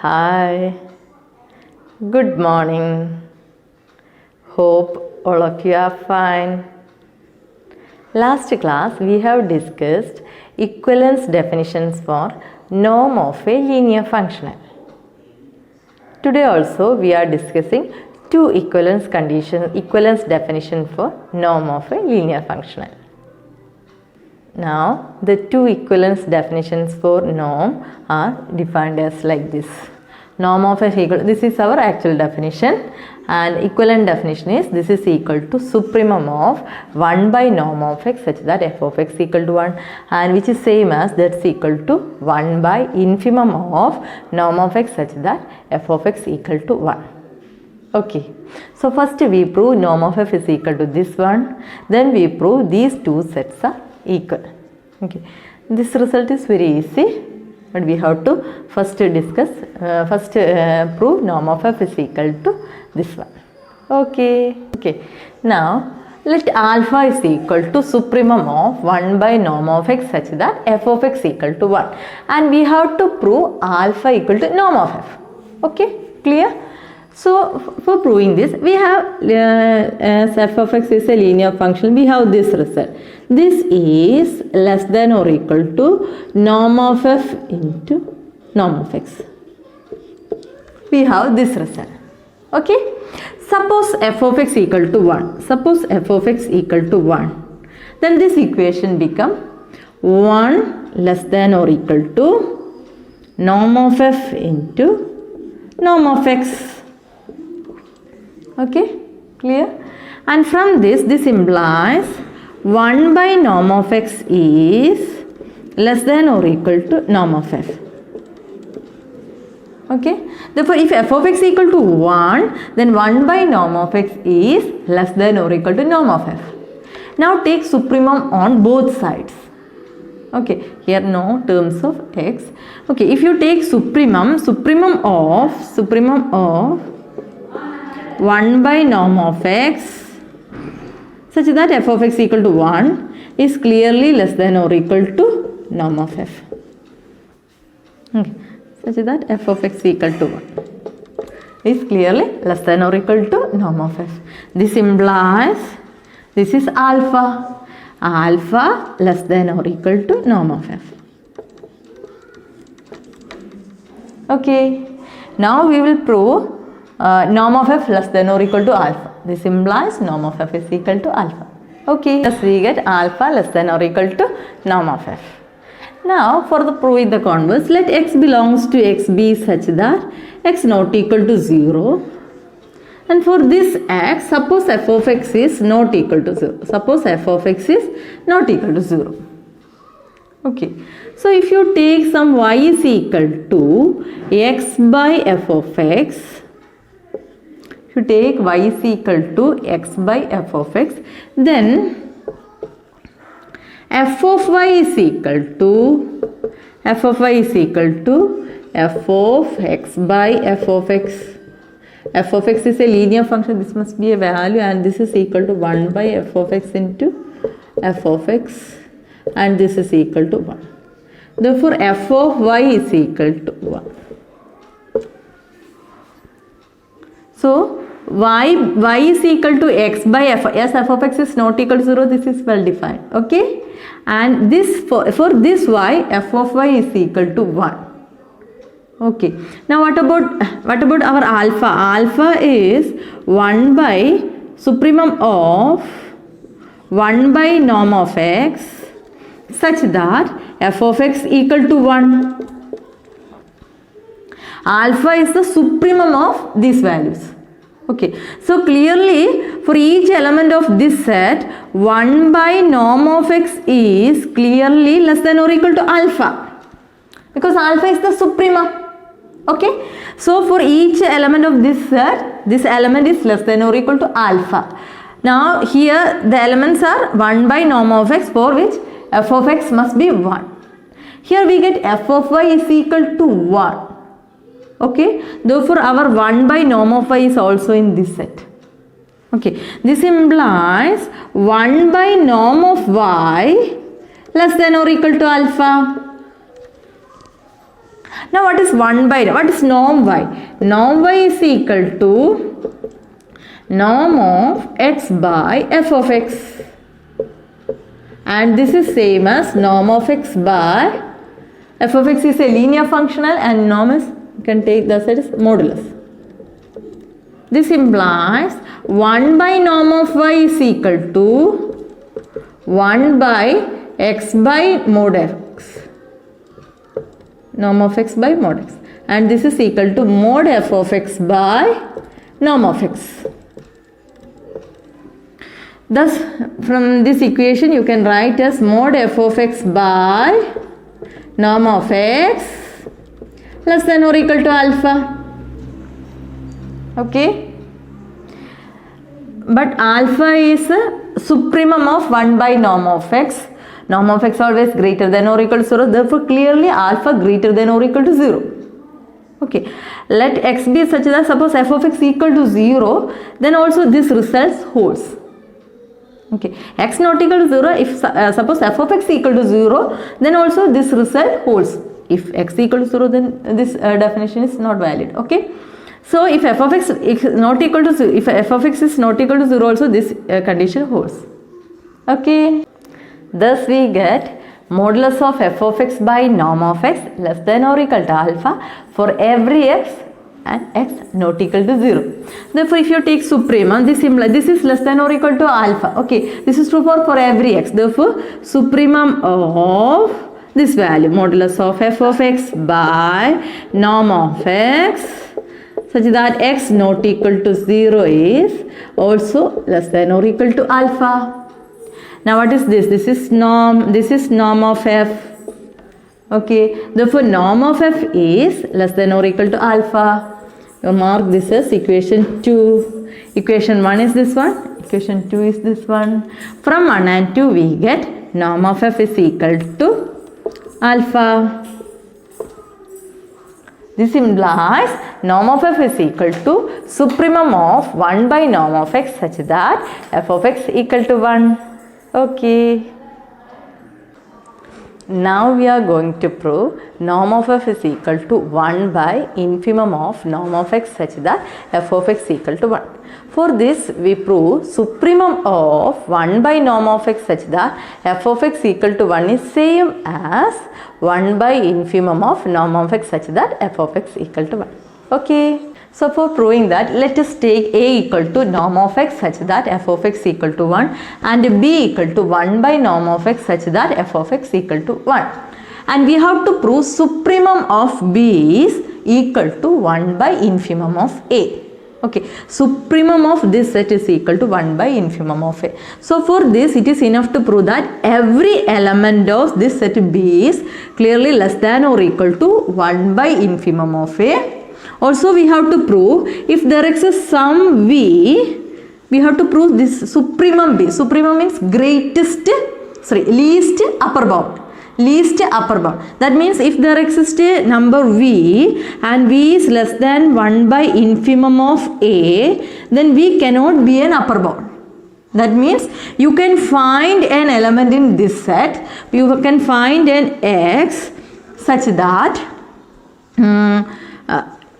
Hi, good morning. Hope all of you are fine. Last class we have discussed equivalence definitions for norm of a linear functional. Today also we are discussing two equivalence definition for norm of a linear functional. Now the two equivalence definitions for norm are defined as like this. Norm of f equal, this is our actual definition, and equivalent definition is this is equal to supremum of 1 by norm of x such that f of x equal to 1, and which is same as that's equal to 1 by infimum of norm of x such that f of x equal to 1. Okay, so first we prove norm of f is equal to this one, then we prove these two sets are equal. Okay, this result is very easy, but we have to first discuss, prove norm of f is equal to this one. Okay, now let alpha is equal to supremum of 1 by norm of x such that f of x equal to 1, and we have to prove alpha equal to norm of f. Okay, clear? So for proving this, we have as f of x is a linear function, we have this result. This is less than or equal to norm of f into norm of x. We have this result. Okay. Suppose f of x equal to 1. Suppose f of x equal to 1. Then this equation become 1 less than or equal to norm of f into norm of x. Okay, clear? And from this implies 1 by norm of x is less than or equal to norm of f. Okay, therefore if f of x equal to 1, then 1 by norm of x is less than or equal to norm of f. Now take supremum on both sides. Okay, here no terms of x. Okay, if you take supremum of 1 by norm of x such that f of x equal to 1 is clearly less than or equal to norm of f. Okay, such that f of x equal to 1 is clearly less than or equal to norm of f. This implies this is alpha less than or equal to norm of f. Okay, now we will prove norm of f less than or equal to alpha. This implies norm of f is equal to alpha. Okay, thus we get alpha less than or equal to norm of f. Now for the proving the converse, let x belongs to x be such that x not equal to 0. And for this x, suppose f of x is not equal to 0. Suppose f of x is not equal to 0. Okay, so if you take some y is equal to x by f of x, if you take y is equal to x by f of x, then f of y is equal to f of x by f of x. F of x is a linear function, this must be a value, and this is equal to 1 by f of x into f of x, and this is equal to 1. Therefore f of y is equal to 1. So y is equal to x by f. Yes, f of x is not equal to 0. This is well defined. Okay, and this for this y, f of y is equal to 1. Okay, now what about our alpha? Alpha is 1 by supremum of 1 by norm of x such that f of x equal to 1. Alpha is the supremum of these values. Okay, so clearly for each element of this set, 1 by norm of x is clearly less than or equal to alpha, because alpha is the supremum. Okay, so for each element of this set, this element is less than or equal to alpha. Now here the elements are 1 by norm of x, for which f of x must be 1. Here we get f of y is equal to 1. Okay, therefore our 1 by norm of y is also in this set. Okay, this implies 1 by norm of y less than or equal to alpha. Now what is 1 by, what is norm y? Norm y is equal to norm of x by f of x. And this is same as norm of x by f of x is a linear functional and norm is, you can take the side as modulus. This implies 1 by norm of y is equal to 1 by x by mod x. Norm of x by mod x. And this is equal to mod f of x by norm of x. Thus, from this equation you can write as mod f of x by norm of x less than or equal to alpha. Okay. But alpha is a supremum of 1 by norm of x. Norm of x always greater than or equal to 0. Therefore, clearly alpha greater than or equal to 0. Okay. Let x be such that suppose f of x equal to 0, then also this result holds. Okay, x not equal to 0, if suppose f of x equal to 0, then also this result holds. If x equal to 0, then this definition is not valid. Okay, so if f of x is not equal to 0, if f of x is not equal to 0, also this condition holds. Okay, thus we get modulus of f of x by norm of x less than or equal to alpha for every x and x not equal to 0. Therefore, if you take supremum, this is less than or equal to alpha. Okay, this is true for every x. Therefore, supremum of this value, modulus of f of x by norm of x, such that x not equal to 0 is also less than or equal to alpha. Now, what is this? This is norm of f. Okay, therefore norm of f is less than or equal to alpha. You mark this as equation 2. Equation 1 is this one. Equation 2 is this one. From 1 and 2 we get norm of f is equal to alpha. This implies norm of f is equal to supremum of 1 by norm of x such that f of x equal to 1. Okay. Now we are going to prove norm of f is equal to 1 by infimum of norm of x such that f of x equal to 1. For this we prove supremum of 1 by norm of x such that f of x equal to 1 is same as 1 by infimum of norm of x such that f of x equal to 1. Okay. So for proving that, let us take a equal to norm of x such that f of x equal to 1 and b equal to 1 by norm of x such that f of x equal to 1. And we have to prove supremum of b is equal to 1 by infimum of a. Okay, supremum of this set is equal to 1 by infimum of a. So for this it is enough to prove that every element of this set b is clearly less than or equal to 1 by infimum of a. Also we have to prove if there exists some v, we have to prove this supremum b. Supremum means least upper bound. Least upper bound. That means if there exists a number v and v is less than 1 by infimum of a, then v cannot be an upper bound. That means you can find an element in this set, you can find an x such that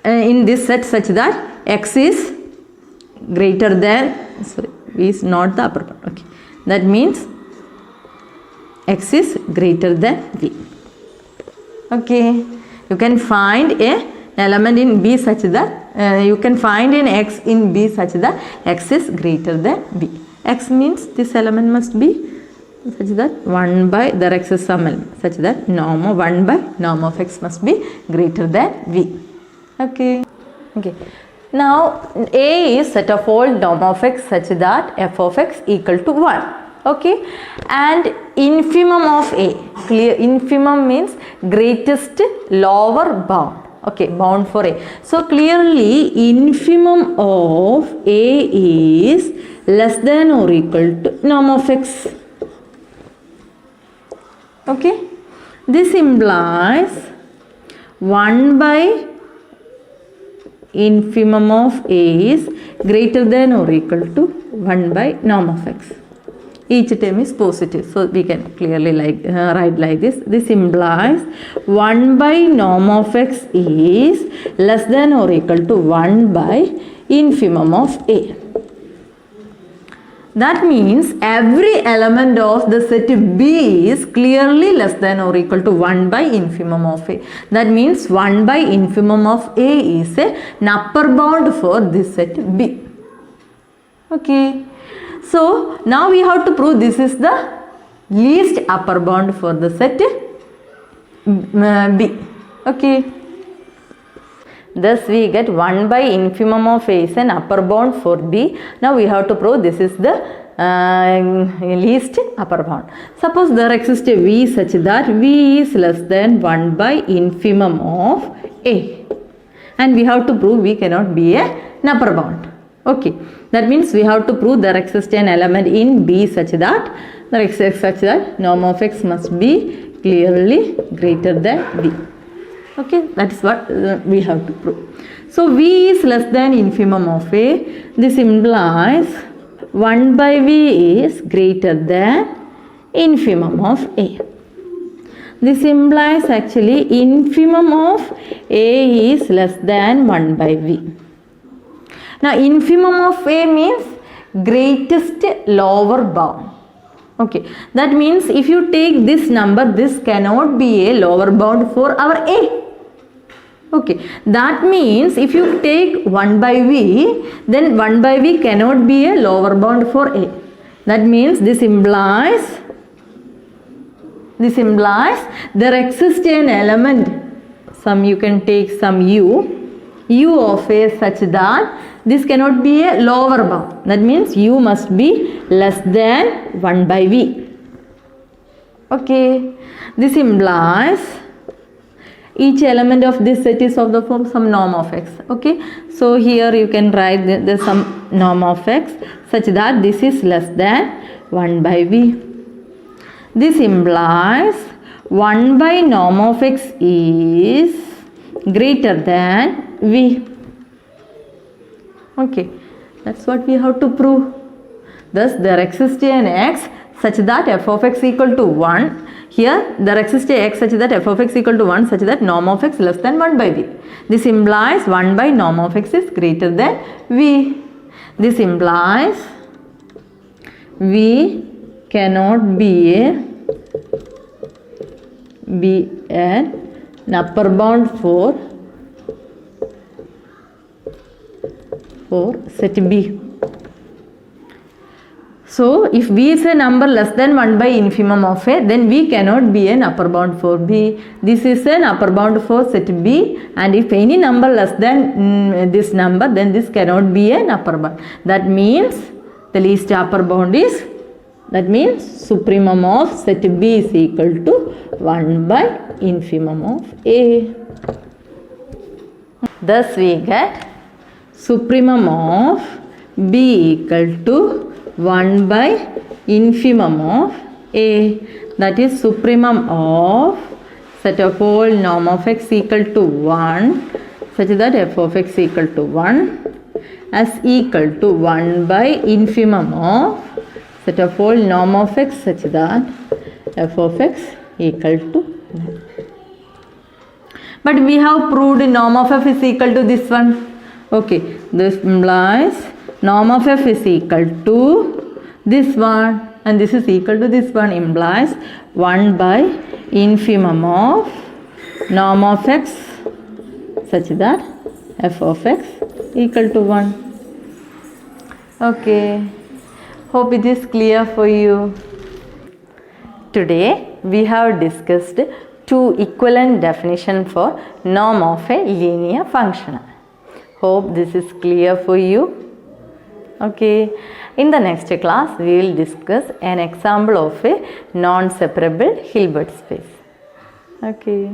in this set such that x is greater than, v is not the upper bound. Okay, that means x is greater than v. Okay, you can find an element in b such that you can find an x in b such that x is greater than v. X means this element must be such that 1 by, there exists some element such that norm of 1 by norm of x must be greater than v. Okay. Okay. Now a is set of all norm of x such that f of x equal to 1. Okay, and infimum of a, clear, infimum means greatest lower bound. Okay, bound for a. So clearly infimum of a is less than or equal to norm of x. Okay, this implies 1 by infimum of a is greater than or equal to 1 by norm of x. each term is positive. So we can clearly write like this. This implies 1 by norm of x is less than or equal to 1 by infimum of A. That means every element of the set B is clearly less than or equal to 1 by infimum of A. That means 1 by infimum of A is an upper bound for this set B. Okay. So now we have to prove this is the least upper bound for the set B. Okay. Thus we get 1 by infimum of A is an upper bound for B. Now we have to prove this is the least upper bound. Suppose there exists a V such that V is less than 1 by infimum of A. And we have to prove V cannot be an upper bound. Okay. That means we have to prove there exists an element in B such that norm of x must be clearly greater than B. Okay, that is what we have to prove. So V is less than infimum of A. This implies 1 by V is greater than infimum of A. This implies actually infimum of A is less than 1 by V. Now infimum of A means greatest lower bound. Okay, that means if you take this number, this cannot be a lower bound for our A. Okay, that means if you take 1 by V, then 1 by V cannot be a lower bound for A. That means this implies there exists an element, you can take some U of A such that this cannot be a lower bound. That means U must be less than 1 by V. Okay, this implies each element of this set is of the form some norm of x. Okay, so here you can write the some norm of x such that this is less than 1 by V. This implies 1 by norm of x is greater than V. Okay, that's what we have to prove. Thus there exists an x such that f of x equal to 1. Here there exists a x such that f of x equal to 1 such that norm of x less than 1 by V. This implies 1 by norm of x is greater than V. This implies V cannot be an upper bound for set B. So if B is a number less than 1 by infimum of A, then V cannot be an upper bound for B. This is an upper bound for set B, and if any number less than this number, then this cannot be an upper bound. That means the least upper bound is, that means supremum of set B is equal to 1 by infimum of A. Thus we get supremum of B equal to 1 by infimum of A. That is supremum of set of whole norm of x equal to 1 such that f of x equal to 1 as equal to 1 by infimum of set of whole norm of x such that f of x equal to 1. But we have proved norm of f is equal to this one. Okay, this implies norm of f is equal to this one and this is equal to this one, implies 1 by infimum of norm of x such that f of x equal to 1. Okay, hope it is clear for you. Today we have discussed two equivalent definitions for norm of a linear function. Hope this is clear for you. Okay, in the next class we will discuss an example of a non-separable Hilbert space. Okay.